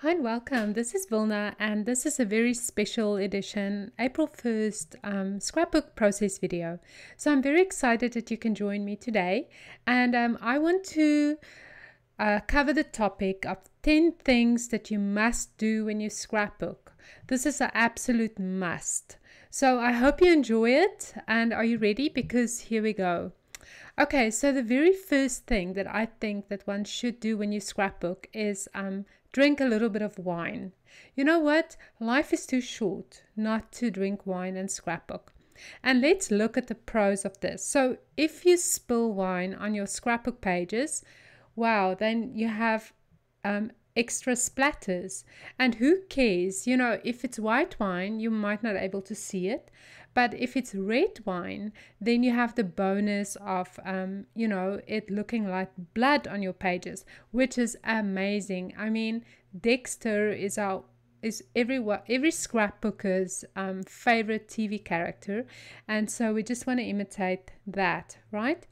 Hi and welcome. This is Wilna and this is a very special edition, April 1st scrapbook process video. So I'm very excited that you can join me today, and I want to cover the topic of 10 things that you must do when you scrapbook. This is an absolute must. So I hope you enjoy it, and are you ready? Because here we go. Okay, so the very first thing that I think that one should do when you scrapbook is drink a little bit of wine. You know what? Life is too short not to drink wine and scrapbook. And let's look at the pros of this. So if you spill wine on your scrapbook pages, wow, then you have extra splatters. And who cares? You know, if it's white wine, you might not be able to see it. But if it's red wine, then you have the bonus of, you know, it looking like blood on your pages, which is amazing. I mean, Dexter is every scrapbooker's favorite TV character, and so we just want to imitate that, right?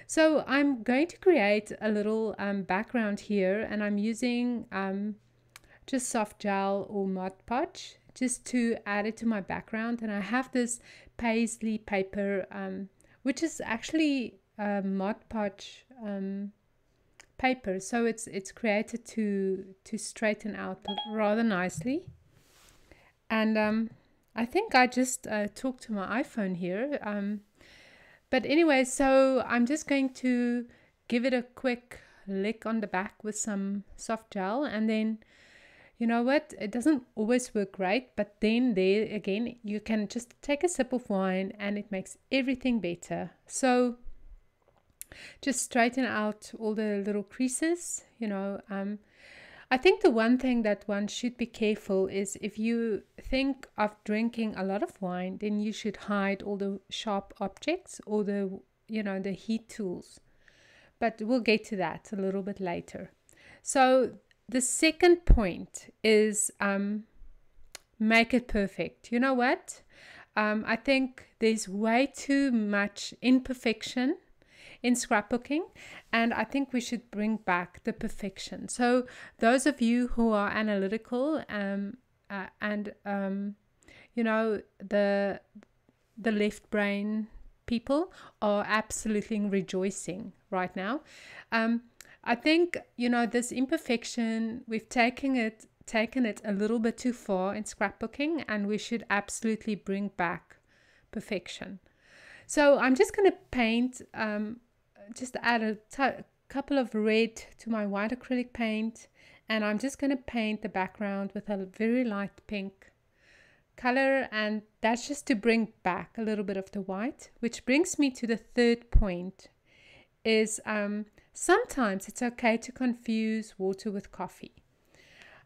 So I'm going to create a little background here, and I'm using just soft gel or Mod Podge just to add it to my background. And I have this paisley paper, which is actually Mod Podge paper, so it's created to straighten out rather nicely. And I think I just talked to my iPhone here, but anyway, so I'm just going to give it a quick lick on the back with some soft gel, and then you know what, it doesn't always work great, but then there again you can just take a sip of wine and it makes everything better. So just straighten out all the little creases, you know. I think the one thing that one should be careful is if you think of drinking a lot of wine, then you should hide all the sharp objects or the, you know, the heat tools. But we'll get to that a little bit later. So the second point is make it perfect. You know what? I think there's way too much imperfection in scrapbooking, and I think we should bring back the perfection. So those of you who are analytical and you know, the left brain people are absolutely rejoicing right now. I think, you know, this imperfection, we've taken it a little bit too far in scrapbooking, and we should absolutely bring back perfection. So I'm just going to paint, just add a couple of red to my white acrylic paint, and I'm just going to paint the background with a very light pink color, and that's just to bring back a little bit of the white, which brings me to the third point is sometimes it's okay to confuse water with coffee.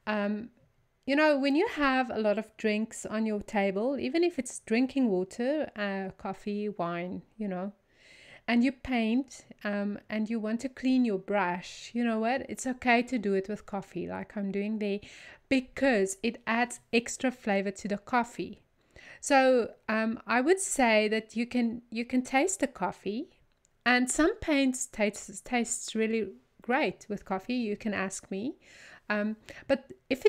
You know, when you have a lot of drinks on your table, even if it's drinking water, coffee, wine, you know, and you paint and you want to clean your brush, you know what? It's okay to do it with coffee like I'm doing there, because it adds extra flavor to the coffee. So I would say that you can taste the coffee. And some paints tastes really great with coffee. You can ask me. But if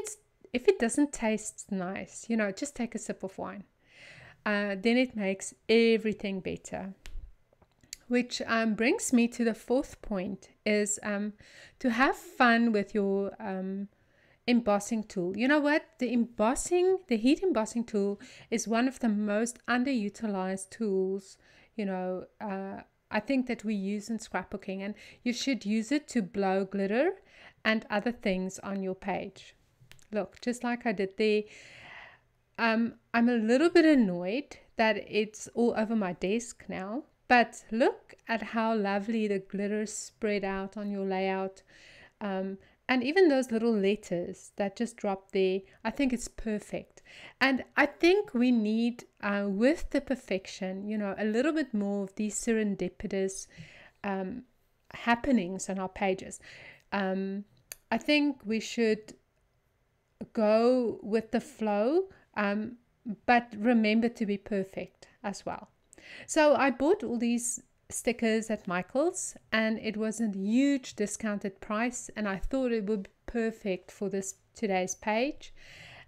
it doesn't taste nice, you know, just take a sip of wine. Then it makes everything better. Which brings me to the fourth point is to have fun with your embossing tool. You know what? The heat embossing tool is one of the most underutilized tools, you know, I think that we use in scrapbooking, and you should use it to blow glitter and other things on your page. Look, just like I did there. I'm a little bit annoyed that it's all over my desk now, but look at how lovely the glitter spread out on your layout. And even those little letters that just dropped there, I think it's perfect. And I think we need, with the perfection, you know, a little bit more of these serendipitous happenings on our pages. I think we should go with the flow, but remember to be perfect as well. So I bought all these stickers at Michael's, and it was a huge discounted price, and I thought it would be perfect for this today's page.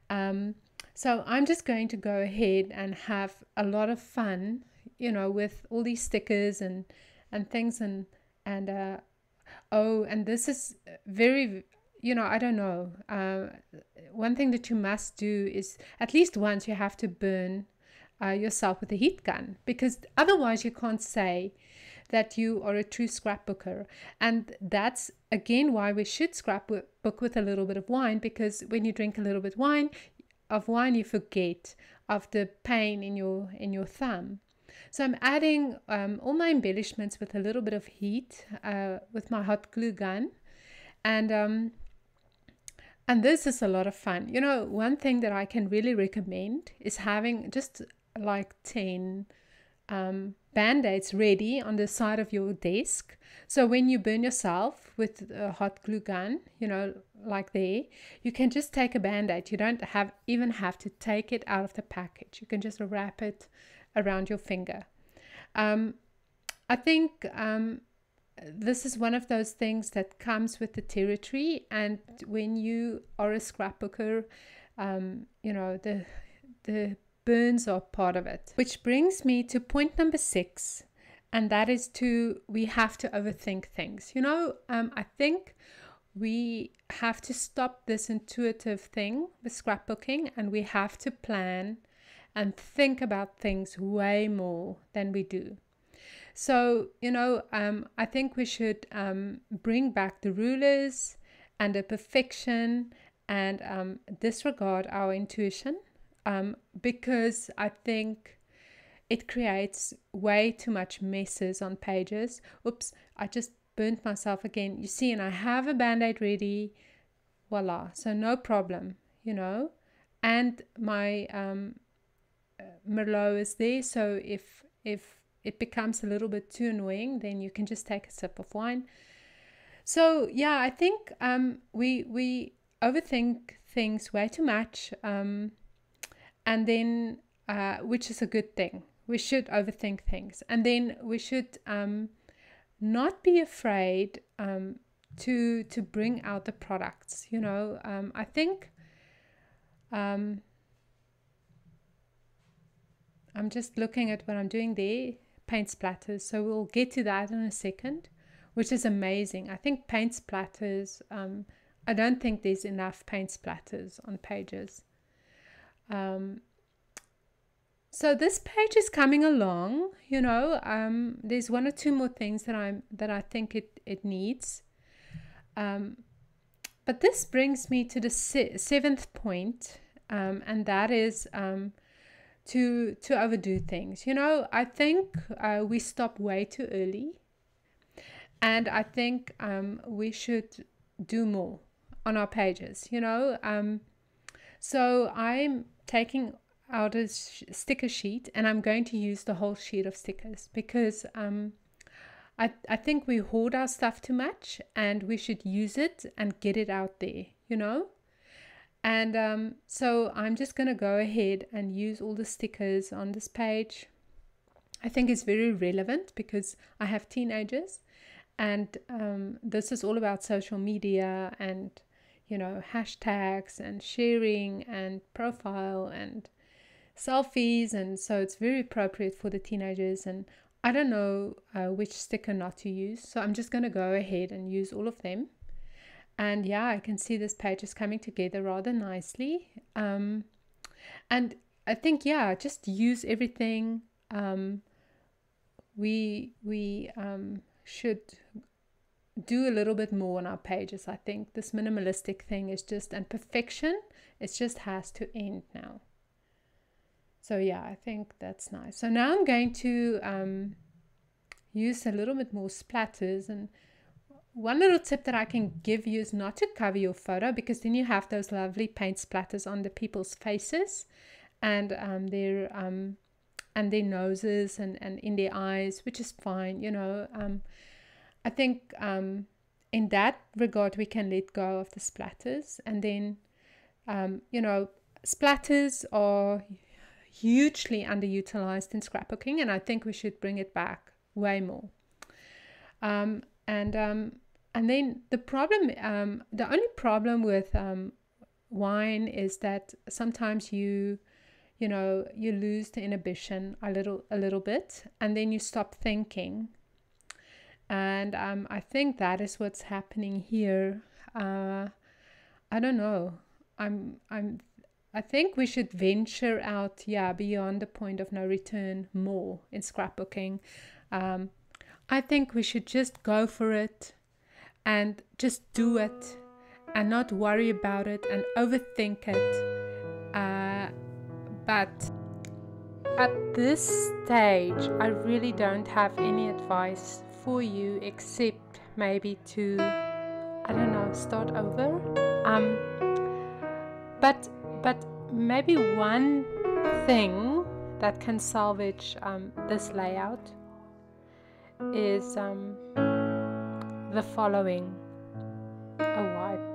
So I'm just going to go ahead and have a lot of fun, you know, with all these stickers and things, and oh, and this is very, you know, I don't know. One thing that you must do is at least once you have to burn yourself with a heat gun, because otherwise you can't say that you are a true scrapbooker. And that's again why we should scrapbook with a little bit of wine, because when you drink a little bit of wine, you forget of the pain in your thumb. So I'm adding all my embellishments with a little bit of heat with my hot glue gun, and this is a lot of fun. You know, one thing that I can really recommend is having just like 10 band-aids ready on the side of your desk. So when you burn yourself with a hot glue gun, you know, like there, you can just take a band-aid. You don't even have to take it out of the package. You can just wrap it around your finger. I think this is one of those things that comes with the territory, and when you are a scrapbooker, you know, the burns are part of it. Which brings me to point number 6, and that is we have to overthink things. You know, I think we have to stop this intuitive thing with scrapbooking, and we have to plan and think about things way more than we do. So, you know, I think we should bring back the rulers and the perfection, and disregard our intuition, because I think it creates way too much messes on pages. Oops, I just burnt myself again. You see, and I have a band-aid ready. Voila, so no problem, you know. And my Merlot is there, so if it becomes a little bit too annoying, then you can just take a sip of wine. So yeah, I think we overthink things way too much, and then which is a good thing. We should overthink things, and then we should not be afraid to bring out the products. You know, I think I'm just looking at what I'm doing there, paint splatters. So we'll get to that in a second, which is amazing. I think paint splatters, I don't think there's enough paint splatters on pages. So this page is coming along, you know. There's 1 or 2 more things that I think it needs. But this brings me to the 7th point, and that is to overdo things. You know, I think we stop way too early, and I think we should do more on our pages, you know. So I'm taking out a sticker sheet, and I'm going to use the whole sheet of stickers, because I think we hoard our stuff too much, and we should use it and get it out there, you know. And so I'm just going to go ahead and use all the stickers on this page. I think it's very relevant because I have teenagers, and this is all about social media and, you know, hashtags and sharing and profile and selfies, and so it's very appropriate for the teenagers. And I don't know which sticker not to use, so I'm just going to go ahead and use all of them. And yeah, I can see this page is coming together rather nicely. And I think, yeah, just use everything. We should do a little bit more on our pages. I think this minimalistic thing is just, and perfection, it just has to end now. So yeah, I think that's nice. So now I'm going to use a little bit more splatters, and one little tip that I can give you is not to cover your photo, because then you have those lovely paint splatters on the people's faces and their noses and in their eyes, which is fine, you know. I think in that regard we can let go of the splatters, and then you know, splatters are hugely underutilized in scrapbooking, and I think we should bring it back way more. And then the only problem with wine is that sometimes you lose the inhibition a little bit, and then you stop thinking. And I think that is what's happening here. I don't know. I think we should venture out, beyond the point of no return more in scrapbooking. I think we should just go for it and just do it and not worry about it and overthink it. But at this stage, I really don't have any advice for you except maybe to, I don't know, start over. But maybe one thing that can salvage this layout is the following: a wipe.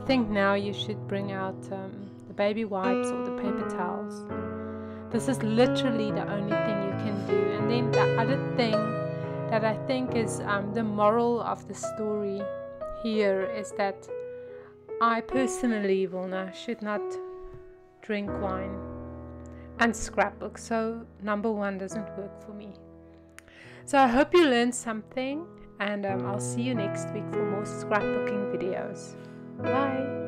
I think now you should bring out the baby wipes or the paper towels. This is literally the only thing you can do. And then the other thing that I think is the moral of the story here is that I personally, Wilna, should not drink wine and scrapbook. So number one doesn't work for me. So I hope you learned something, and I'll see you next week for more scrapbooking videos. Bye!